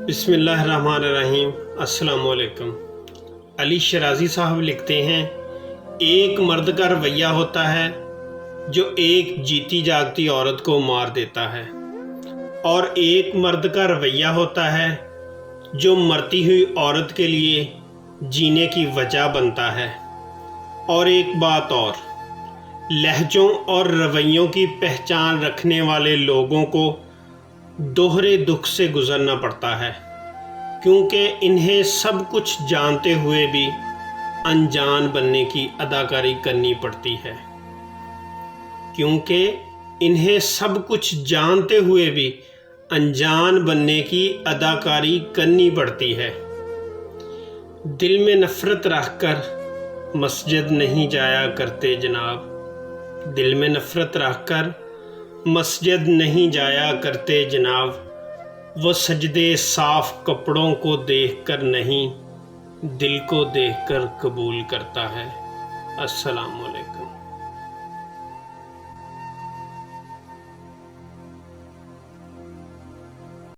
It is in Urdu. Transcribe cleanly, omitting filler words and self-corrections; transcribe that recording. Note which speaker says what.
Speaker 1: بسم اللہ الرحمن الرحیم۔ السلام علیکم۔ علی شرازی صاحب لکھتے ہیں، ایک مرد کا رویہ ہوتا ہے جو ایک جیتی جاگتی عورت کو مار دیتا ہے، اور ایک مرد کا رویہ ہوتا ہے جو مرتی ہوئی عورت کے لیے جینے کی وجہ بنتا ہے۔ اور ایک بات اور، لہجوں اور رویوں کی پہچان رکھنے والے لوگوں کو دوہرے دکھ سے گزرنا پڑتا ہے، کیونکہ انہیں سب کچھ جانتے ہوئے بھی انجان بننے کی اداکاری کرنی پڑتی ہے دل میں نفرت رکھ کر مسجد نہیں جایا کرتے جناب، دل میں نفرت رکھ کر مسجد نہیں جایا کرتے جناب، وہ سجدے صاف کپڑوں کو دیکھ کر نہیں، دل کو دیکھ کر قبول کرتا ہے۔ السلام علیکم۔